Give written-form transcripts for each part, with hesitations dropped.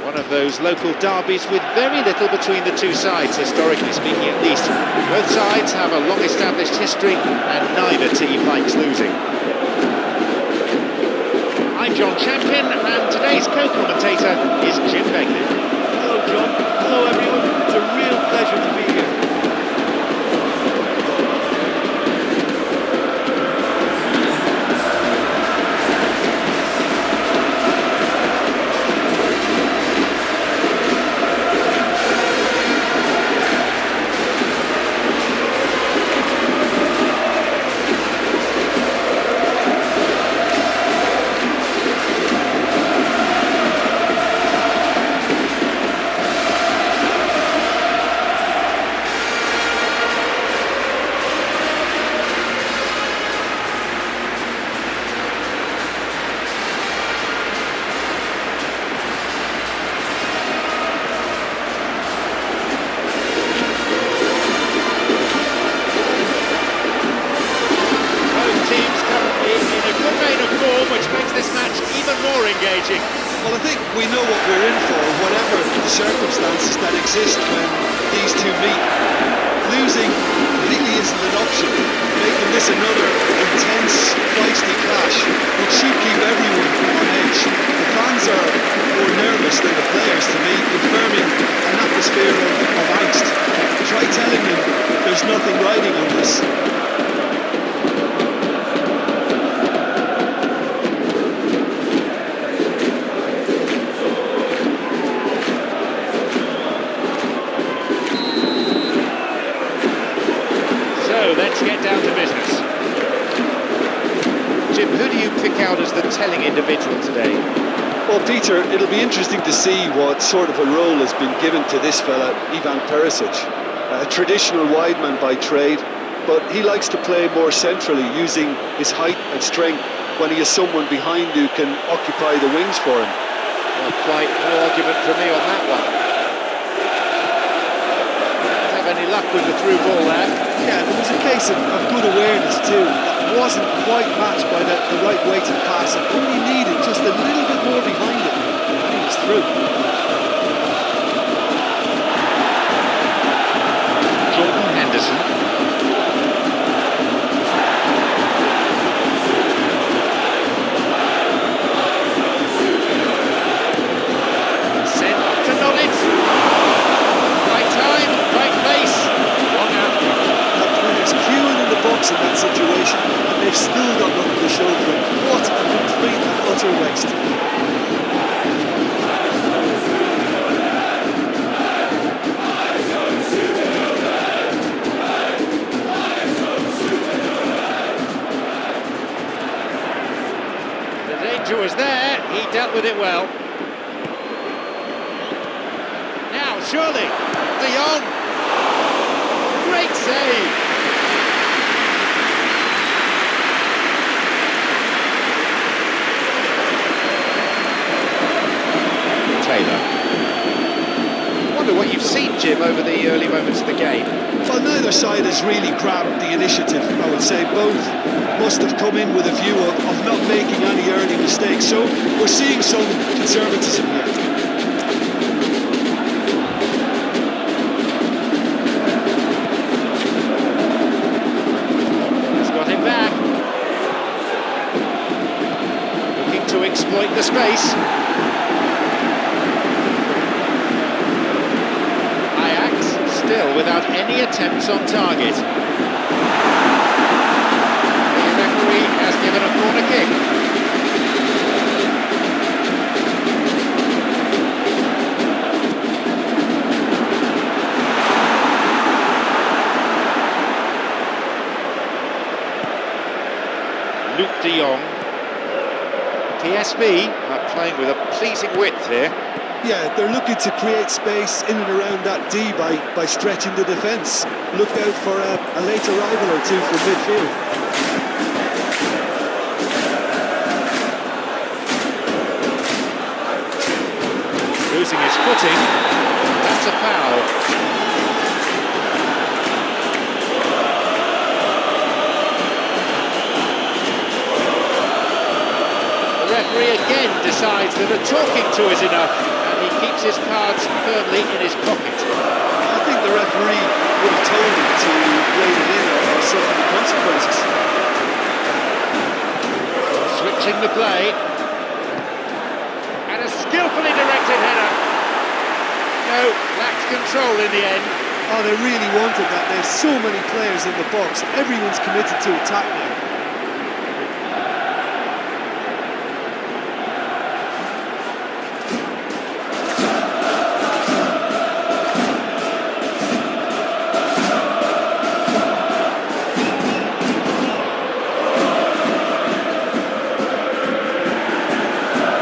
One of those local derbies with very little between the two sides, historically speaking at least. Both sides have a long-established history and neither team likes losing. I'm John Champion and today's co-commentator is Jim Begley. Hello John, hello everyone, it's a real pleasure to be here. Well, I think we know what we're in for, whatever the circumstances that exist when these two meet. Losing really isn't an option, making this another intense, feisty clash, which should keep everyone on edge. The fans are more nervous than the players, to me, confirming an atmosphere of angst. Try telling them there's nothing riding on this. Let's get down to business. Jim, who do you pick out as the telling individual today? Well, Peter, it'll be interesting to see what sort of a role has been given to this fella, Ivan Perisic. A traditional wide man by trade, but he likes to play more centrally, using his height and strength when he has someone behind who can occupy the wings for him. Well, quite no argument from me on that one. Don't have any luck with the through ball there. Yeah, there was a case of good awareness too. That wasn't quite matched by the right weighted pass. It only needed just a little bit more behind it, and he was through. Jordan Henderson. Sent to Knowledge. Right time, right place. Long out. It's queuing in the box in that situation, and they've still got nothing to show for it. What a complete and utter waste. The danger was there, he dealt with it well. Now, surely, De Jong. Great save. I wonder what you've seen, Jim, over the early moments of the game. Well, neither side has really grabbed the initiative, I would say. Both must have come in with a view of not making any early mistakes, so we're seeing some conservatism here. He's got him back. Looking to exploit the space. Still without any attempts on target. The referee has given a corner kick. Luke De Jong. PSV are playing with a pleasing width here. Yeah, they're looking to create space in and around that D by stretching the defence. Look out for a late arrival or two from midfield. Losing his footing, that's a foul. The referee again decides that a talking to is enough. He keeps his cards firmly in his pocket. I think the referee would have told him to rein it in or suffer the consequences. Switching the play. And a skillfully directed header. No, lacked control in the end. Oh, they really wanted that. There's so many players in the box. Everyone's committed to attack now.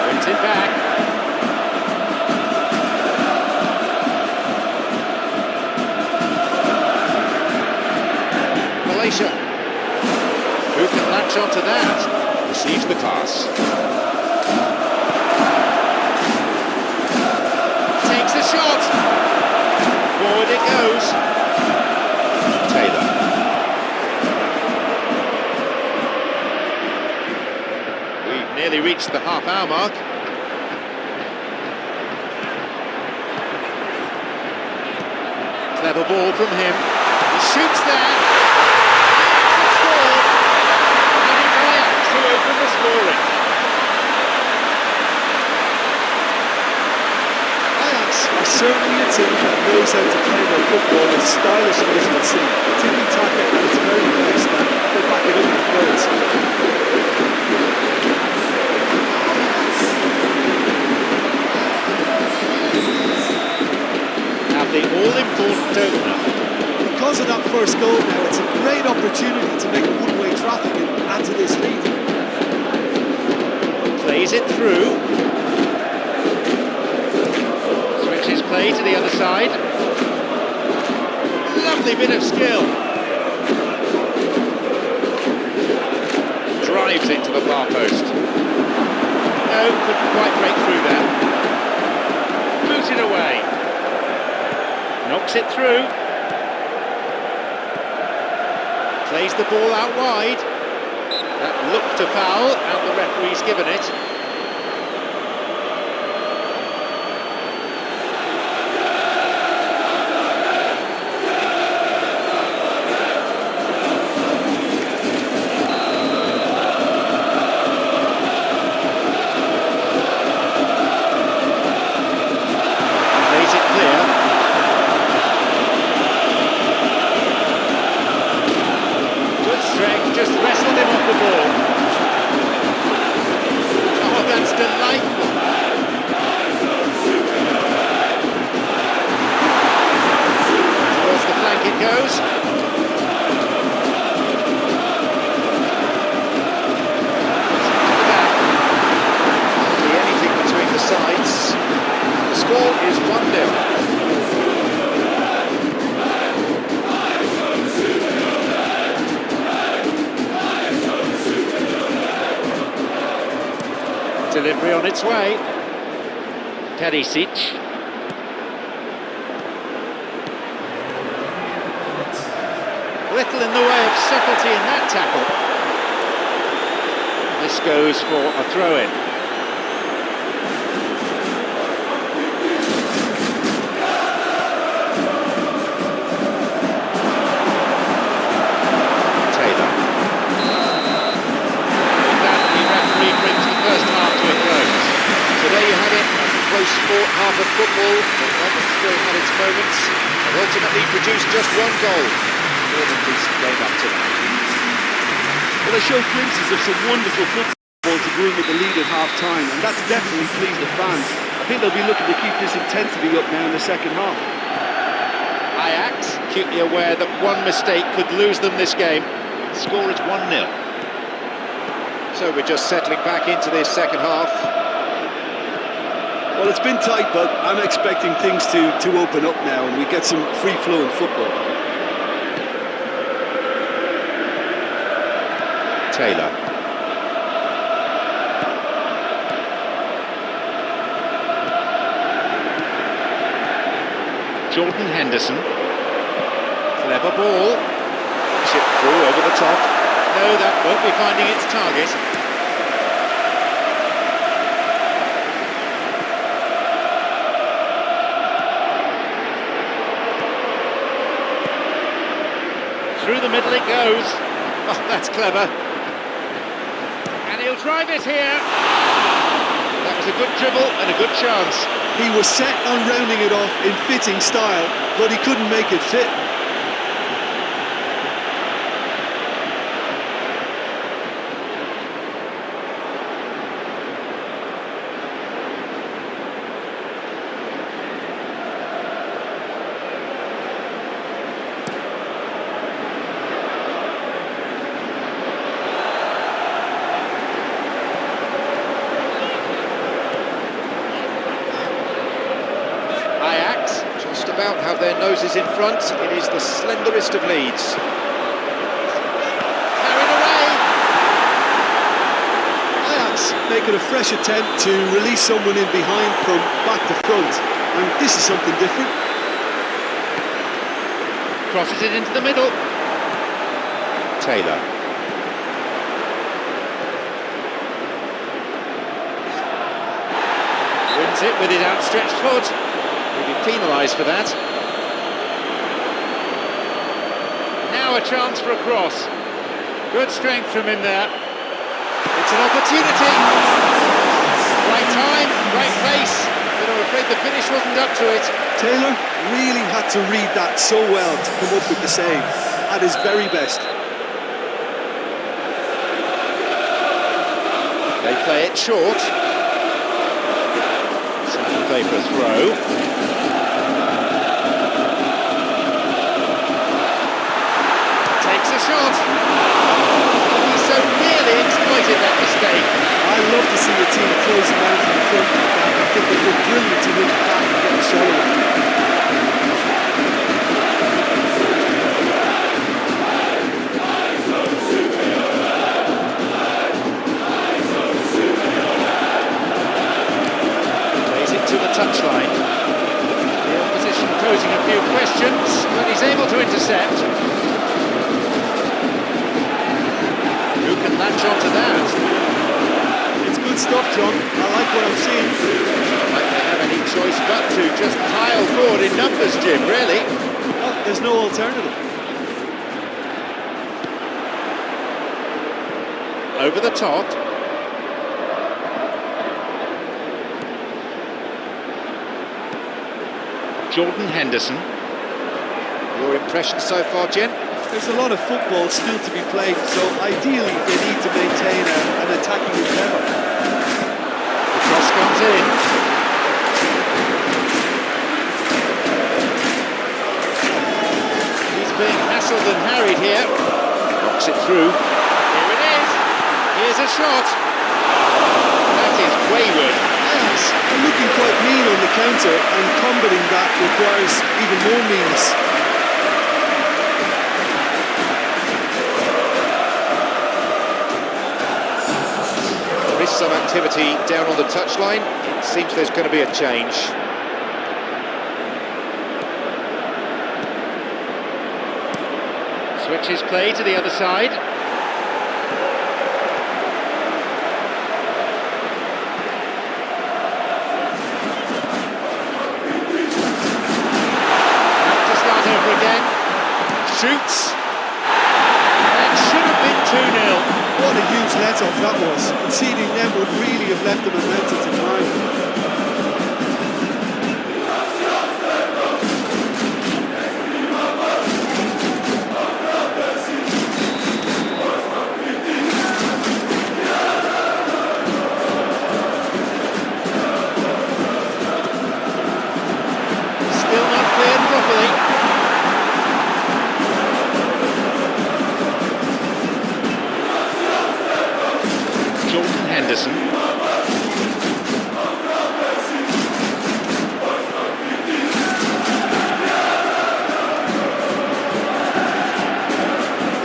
Brings it back. Malaysia. Who can latch onto that? Receives the pass. Takes a shot. Forward it goes. Taylor. We've nearly reached the half-hour mark. Clever ball from him. He shoots there. To open the scoring. Ajax are certainly a team that knows how to play their football as stylishly as you'll see. Tiki-taka at its very best, and they back it up with goals. Have the all-important opener. Because of that first goal now, it's a great opportunity to make a one-way traffic and add to this lead. Plays it through. Switches play to the other side. Lovely bit of skill. Drives it to the far post. No, couldn't quite break through there. Booted away. Knocks it through. Plays the ball out wide. That looked a foul, and the referee's given it. Plays it clear. Strength, just wrestled him off the ball. Oh, that's delightful. Towards the flank it goes. To the back. Can't be anything between the sides. The score is 1-0. Delivery on its way. Perisic. Little in the way of subtlety in that tackle. This goes for a throw-in. Taylor. With that, the referee brings the first half to a close. So there you have it, a close sport half of football, but one that still had its moments, and ultimately produced just one goal. More than decent game up to now. Well, they show glimpses of some wonderful football to groom with the lead at half-time, and that's definitely pleased the fans. I think they'll be looking to keep this intensity up now in the second half. Ajax, acutely aware that one mistake could lose them this game. The score is 1-0. So we're just settling back into this second half. Well, it's been tight, but I'm expecting things to open up now and we get some free-flowing football. Taylor. Jordan Henderson. Clever ball. Chip through over the top. No, that won't be finding its target. through the middle it goes. Oh, that's clever. And he'll drive it here. That was a good dribble and a good chance. He was set on rounding it off in fitting style, but he couldn't make it fit. AJAX just about have their noses in front. It is the slenderest of leads. Carried away. Ajax making a fresh attempt to release someone in behind from back to front, and this is something different. Crosses it into the middle. Taylor. Wins it with his outstretched foot. He'll be penalised for that. Now a chance for a cross. Good strength from him there. It's an opportunity. Right time, right place. But I'm afraid the finish wasn't up to it. Taylor really had to read that so well to come up with the save, at his very best. They play it short. So they play for a throw. Takes a shot. He so nearly exploited that mistake. I love to see a team closing out from the front like that. I think it looked brilliant to win the back and get a shot away. To the touchline. The opposition posing a few questions, but he's able to intercept. Who can latch onto that? It's good stuff, John. I like what I'm seeing. Not like they have any choice but to just pile forward in numbers, Jim, really. Well, there's no alternative. Over the top. Jordan Henderson. Your impression so far, Jen? There's a lot of football still to be played, so ideally they need to maintain an attacking endeavour. The cross comes in. He's being hassled and harried here. Knocks it through. Here it is. Here's a shot. That is wayward. Ajax are looking quite mean on the counter, and combating that requires even more meanness. There is some activity down on the touchline. It seems there's going to be a change. Switches play to the other side. Shoots. That should have been 2-0. What a huge let-off that was. Conceding them would really have left them a mountain to climb. Still not cleared properly. Jordan Henderson.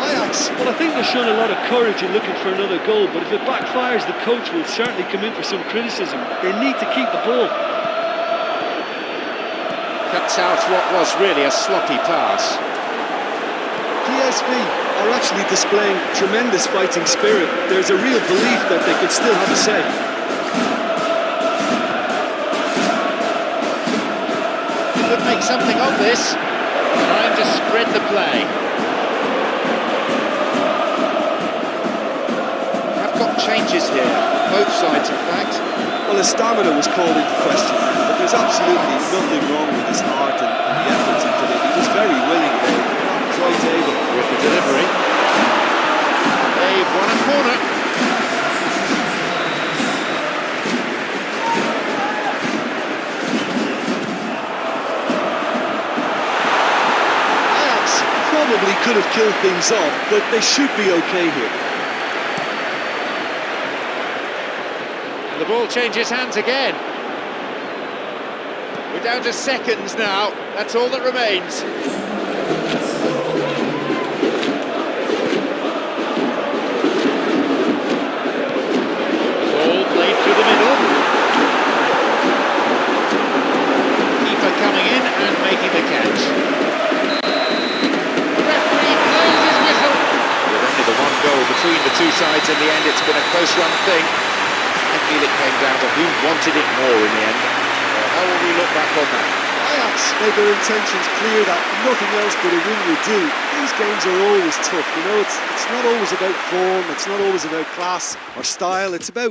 Ajax, well, I think they've shown a lot of courage in looking for another goal, but if it backfires, the coach will certainly come in for some criticism. They need to keep the ball. Cuts out what was really a sloppy pass. PSV are actually displaying tremendous fighting spirit. There's a real belief that they could still have a say. Could make something of this. Trying to spread the play. changes here, both sides in fact. Well, his stamina was called into question, but there's absolutely nothing wrong with his heart and the efforts he put in. He was very willing there, not quite able. With the delivery. They've won a corner. Ajax probably could have killed things off, but they should be okay here. The ball changes hands again. We're down to seconds now. That's all that remains. Ball played through the middle. Keeper coming in and making the catch. Referee blows his whistle. With only the one goal between the two sides in the end, it's been a close-run thing. I feel it came down to who wanted it more in the end. How will we look back on that? Ajax made their intentions clear that nothing else but a win would do. These games are always tough, you know, it's not always about form, it's not always about class or style, it's about